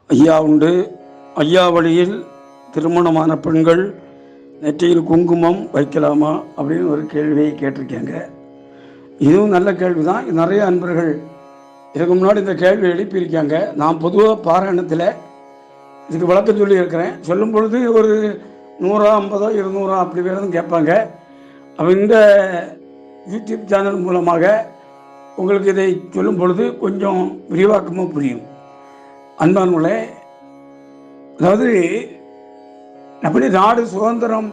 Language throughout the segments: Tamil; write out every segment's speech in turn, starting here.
ஐயா உண்டு. ஐயா வழியில் திருமணமான பெண்கள் நெற்றியில் குங்குமம் வைக்கலாமா அப்படின்னு ஒரு கேள்வியை கேட்டிருக்காங்க. இதுவும் நல்ல கேள்வி தான். நிறைய அன்பர்கள் இதுக்கு முன்னாடி இந்த கேள்வி எழுப்பியிருக்காங்க. நான் பொதுவாக பாராயணத்தில் இதுக்கு விளக்கம் சொல்லியிருக்கிறேன். சொல்லும் பொழுது ஒரு 100, 50, 200 அப்படி வேணும் கேட்பாங்க. அப்போ இந்த யூடியூப் சேனல் மூலமாக உங்களுக்கு இதை சொல்லும் பொழுது கொஞ்சம் விரிவாக்கமாக புரியும். அன்பானவர்களே, அதாவது அப்படி நாடு சுதந்திரம்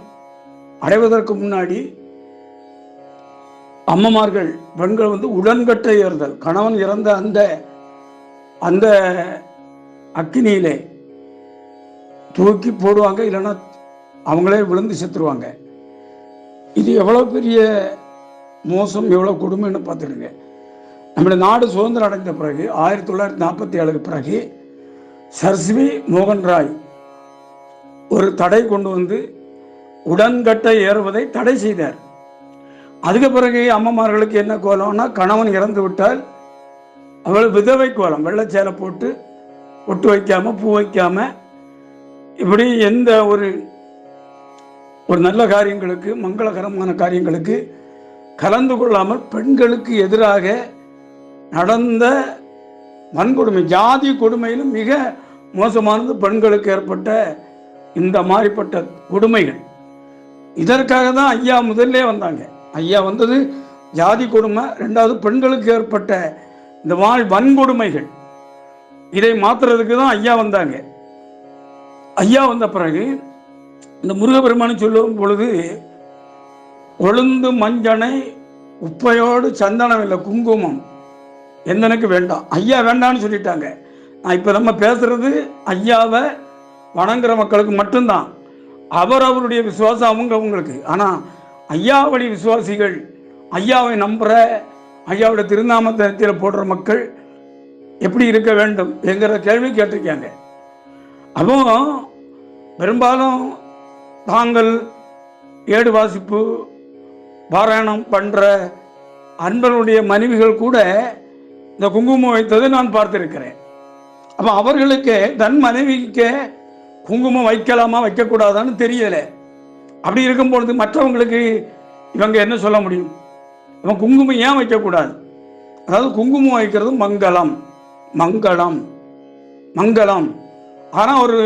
அடைவதற்கு முன்னாடி அம்மமார்கள் பெண்கள் உடன்கட்டை ஏறுதல், கணவன் இறந்த அந்த அக்கினியிலே தூக்கி போடுவாங்க, இல்லைன்னா அவங்களே விழுந்து செத்துருவாங்க. இது எவ்வளோ பெரிய மோசம், எவ்வளோ கொடுமைன்னு பார்த்துடுங்க. நம்முடைய நாடு சுதந்திரம் அடைந்த பிறகு 1947 பிறகு சர் மோகன் ராய் ஒரு தடை கொண்டு வந்து உடன்கட்டை ஏறுவதை தடை செய்தார். அதுக்கு பிறகு அம்மமார்களுக்கு என்ன கோலம்னா, கணவன் இறந்து விட்டால் அவள் விதவை கோலம், வெள்ளைச்சேலை போட்டு ஒட்டு வைக்காம பூ வைக்காம இப்படி எந்த ஒரு நல்ல காரியங்களுக்கு, மங்களகரமான காரியங்களுக்கு கலந்து கொள்ளாமல் பெண்களுக்கு எதிராக நடந்த வன்கொடுமை, ஜாதி கொடுமையிலும் மிக மோசமானது பெண்களுக்கு ஏற்பட்ட இந்த மாதிரிப்பட்ட கொடுமைகள். இதற்காக தான் ஐயா முதல்ல வந்தாங்க. ஐயா வந்தது ஜாதி கொடுமை, ரெண்டாவது பெண்களுக்கு ஏற்பட்ட இந்த வன்கொடுமைகள், இதை மாற்றுறதுக்கு தான் ஐயா வந்தாங்க. ஐயா வந்த பிறகு இந்த முருகப்பெருமான் சொல்லும் பொழுது, ஒழுந்து மஞ்சனை உப்பையோடு சந்தனம் இல்லை குங்குமம் எந்தனுக்கு வேண்டாம், ஐயா வேண்டான்னு சொல்லிட்டாங்க. நான் இப்போ நம்ம பேசுறது ஐயாவை வணங்குற மக்களுக்கு மட்டும்தான். அவருடைய விசுவாசம் அவங்களுக்கு. ஆனால் ஐயாவளி விசுவாசிகள், ஐயாவை நம்புகிற, ஐயாவுடைய திருநாமத்தில் போடுற மக்கள் எப்படி இருக்க வேண்டும் என்கிற கேள்வி கேட்டிருக்காங்க. அப்போ பெரும்பாலும் தாங்கள் ஏடு வாசிப்பு பாராயணம் பண்ணுற அன்பர்களுடைய மனைவிகள் கூட இந்த குங்குமம் வைத்ததை நான் பார்த்திருக்கிறேன். அப்போ அவர்களுக்கு தன் மனைவிக்கு குங்குமம் வைக்கலாமா வைக்கக்கூடாதான்னு தெரியலை. அப்படி இருக்கும் பொழுது மற்றவங்களுக்கு இவங்க என்ன சொல்ல முடியும்? இவன் குங்குமம் ஏன் வைக்கக்கூடாது? அதாவது குங்குமம் வைக்கிறது மங்களம் மங்களம் மங்களம். ஆனால் ஒரு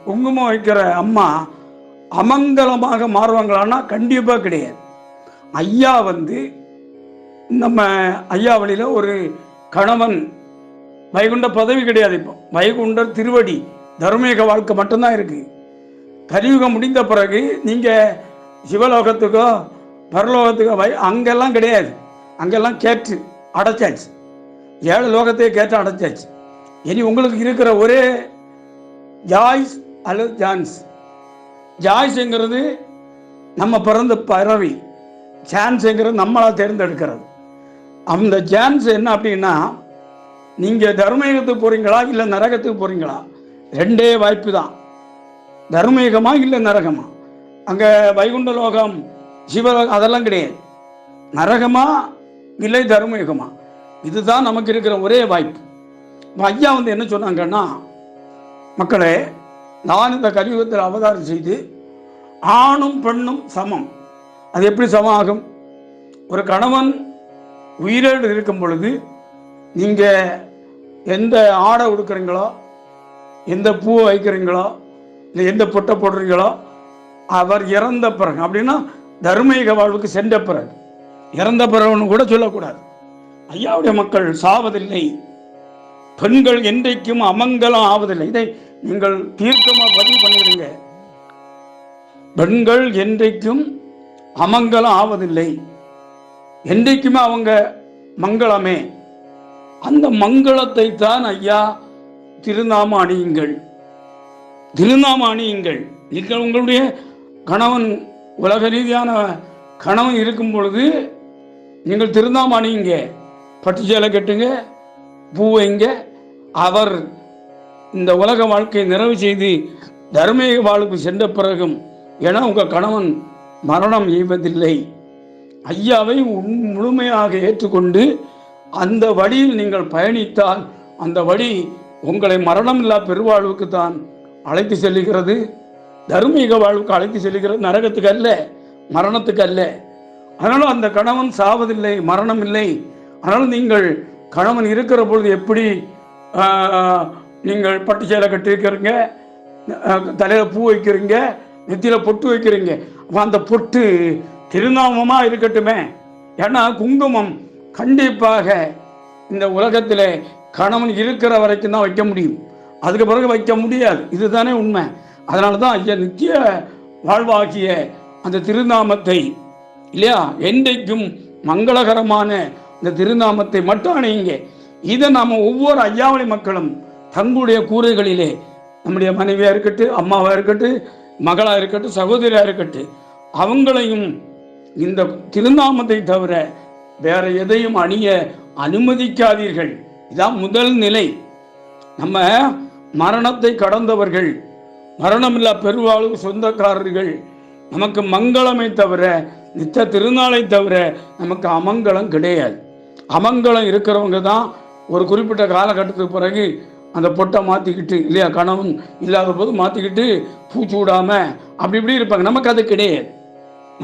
குங்குமம் வைக்கிற அம்மா அமங்கலமாக மாறுவாங்களான்னா கண்டிப்பாக கிடையாது. ஐயா நம்ம ஐயா வழியில் ஒரு கணவன் வைகுண்ட பதவி கிடையாது. இப்போ வைகுண்டர் திருவடி தர்மீக வாழ்க்கை மட்டும்தான் இருக்கு. கலியுகம் முடிந்த பிறகு நீங்க சிவலோகத்துக்கோ பரலோகத்துக்கோ அங்கெல்லாம் கிடையாது. அங்கெல்லாம் கேட்டு அடைச்சாச்சு, 7 லோகத்தையே கேட்டு அடைச்சாச்சு. இனி உங்களுக்கு இருக்கிற ஒரே ஜாய்ஸ் அல்லது சான்ஸ். ஜாய்ஸ்ங்கிறது நம்ம பிறந்த பறவை, சான்ஸ்ங்கிறது நம்மளால் தேர்ந்தெடுக்கிறது. அந்த சான்ஸ் என்ன அப்படின்னா, நீங்கள் தர்மயுகத்துக்கு போகிறீங்களா இல்லை நரகத்துக்கு போகிறீங்களா, ரெண்டே வாய்ப்பு தான். தர்மயுகமா இல்லை நரகமா. அங்கே வைகுண்ட லோகம் சிவலோகம் அதெல்லாம் கிடையாது. நரகமா இல்லை தர்மயுகமா, இதுதான் நமக்கு இருக்கிற ஒரே வாய்ப்பு. ஐயா என்ன சொன்னாங்கன்னா, மக்களே, நான் இந்த கலியுகத்தில் அவதாரம் செய்து ஆணும் பெண்ணும் சமம். அது எப்படி சமம் ஆகும்? ஒரு கணவன் உயிரோடு இருக்கும் பொழுது நீங்கள் எந்த ஆடை உடுக்கிறீங்களோ, எந்த பூவை வைக்கிறீங்களோ, இல்லை எந்த பொட்டை போடுறீங்களோ, அவர் இறந்த பிறகு, அப்படின்னா தர்மீக வாழ்வுக்கு சென்ற பிறகு, இறந்த பிறகுன்னு கூட சொல்லக்கூடாது. ஐயாவுடைய மக்கள் சாவதில்லை, பெண்கள் என்றைக்கும் அமங்கலம் ஆவதில்லை. இதை நீங்கள் தீர்க்கமாக பதிவு பண்ணிடுங்க. பெண்கள் என்றைக்கும் அமங்கலம் ஆவதில்லை, என்றைக்குமே அவங்க மங்களமே. அந்த மங்களத்தை தான் ஐயா திருநாம அணியுங்கள், திருநாம அணியுங்கள். நீங்கள் உங்களுடைய கணவன் உலக ரீதியான கணவன் இருக்கும் பொழுது நீங்கள் திருநாம அணியுங்க, பட்டு சேலை கட்டுங்க, பூ வைங்க. அவர் இந்த உலக வாழ்க்கையை நிறைவு செய்து தர்மீக வாழ்வுக்கு சென்ற பிறகும், ஏன்னா உங்கள் கணவன் மரணம் ஈவதில்லை. ஐயாவை முழுமையாக ஏற்றுக்கொண்டு அந்த வழியில் நீங்கள் பயணித்தால் அந்த வழி உங்களை மரணம் இல்லா பெருவாழ்வுக்கு தான் அழைத்து செல்லுகிறது, தர்மீக வாழ்வுக்கு அழைத்து செல்லுகிறது, நரகத்துக்கு அல்ல, மரணத்துக்கு அல்ல. அதனால அந்த கணவன் சாவதில்லை, மரணம் இல்லை. அதனால நீங்கள் கணவன் இருக்கிற பொழுது எப்படி நீங்கள் பட்டு சேலை கட்டி வைக்கிறீங்க, தலையில பூ வைக்கிறீங்க, நெத்தியில பொட்டு வைக்கிறீங்க, அந்த பொட்டு திருநாமமா இருக்கட்டுமே. ஏன்னா குங்குமம் கண்டிப்பாக இந்த உலகத்தில் கணவன் இருக்கிற வரைக்கும் தான் வைக்க முடியும், அதுக்கு பிறகு வைக்க முடியாது. இதுதானே உண்மை. அதனால தான் ஐயா நித்திய வாழ்வாகிய அந்த திருநாமத்தை இல்லையா, என்றைக்கும் மங்களகரமான இந்த திருநாமத்தை மட்டும் அணையுங்க. இதை நாம் ஒவ்வொரு ஐயாவளி மக்களும் தங்களுடைய கூரைகளிலே, நம்முடைய மனைவியாக இருக்கட்டும், அம்மாவாக இருக்கட்டும், மகளாக இருக்கட்டும், சகோதரியாக இருக்கட்டும், அவங்களையும் இந்த திருநாமத்தை தவிர வேற எதையும் அணிய அனுமதிக்காதீர்கள். இதான் முதல் நிலை. நம்ம மரணத்தை கடந்தவர்கள், மரணமில்லா பெருவாழ்வு சொந்தக்காரர்கள். நமக்கு மங்களமை தவிர, நித்த திருநாளை தவிர நமக்கு அமங்கலம் கிடையாது. அமங்கலம் இருக்கிறவங்க தான் ஒரு குறிப்பிட்ட காலகட்டத்துக்கு பிறகு அந்த பொட்டை மாற்றிக்கிட்டு இல்லையா, கணவன் இல்லாத போது மாற்றிக்கிட்டு பூச்சி விடாமல் அப்படி இப்படி இருப்பாங்க. நமக்கு அது கிடையாது.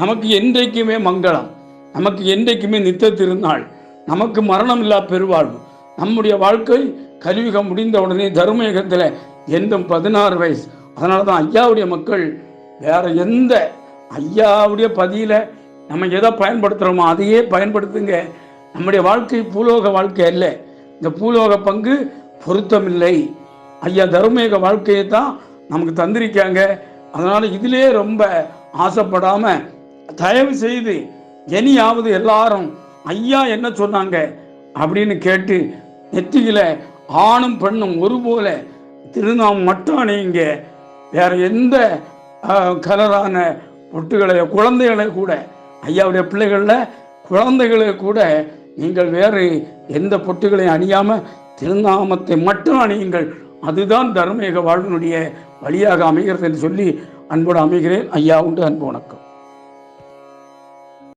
நமக்கு என்றைக்குமே மங்களம், நமக்கு என்றைக்குமே நித்த திருநாள், நமக்கு மரணம் இல்லா பெருவாழ்வு. நம்முடைய வாழ்க்கை கலியுகம் முடிந்த உடனே தர்மயுகத்தில் என்றும் 16 வயசு. அதனால தான் ஐயாவுடைய மக்கள் வேற எந்த ஐயாவுடைய பதியில் நம்ம எதை பயன்படுத்துகிறோமோ அதையே பயன்படுத்துங்க. நம்முடைய வாழ்க்கை பூலோக வாழ்க்கை அல்ல. இந்த பூலோக பங்கு பொருத்தமில்லை. ஐயா தர்மயுக வாழ்க்கையை தான் நமக்கு தந்திருக்காங்க. அதனால் இதிலே ரொம்ப ஆசைப்படாமல் தயவு செய்து இனியாவது எல்லாரும் ஐயா என்ன சொன்னாங்க அப்படின்னு கேட்டு நெத்தியில ஆணும் பெண்ணும் ஒருபோல திருநாமம் மட்டும் அணியுங்க. வேற எந்த கலரான பொட்டுகளை, குழந்தைகளை கூட, ஐயாவுடைய பிள்ளைகளில் குழந்தைகளை கூட நீங்கள் வேறு எந்த பொட்டுகளையும் அணியாமல் திருநாமத்தை மட்டும் அணியுங்கள். அதுதான் தர்மயுக வாழ்வினுடைய வழியாக அமைகிறது என்று சொல்லி அன்போடு அமைகிறேன். ஐயா உண்டு. அன்பு வணக்கம்.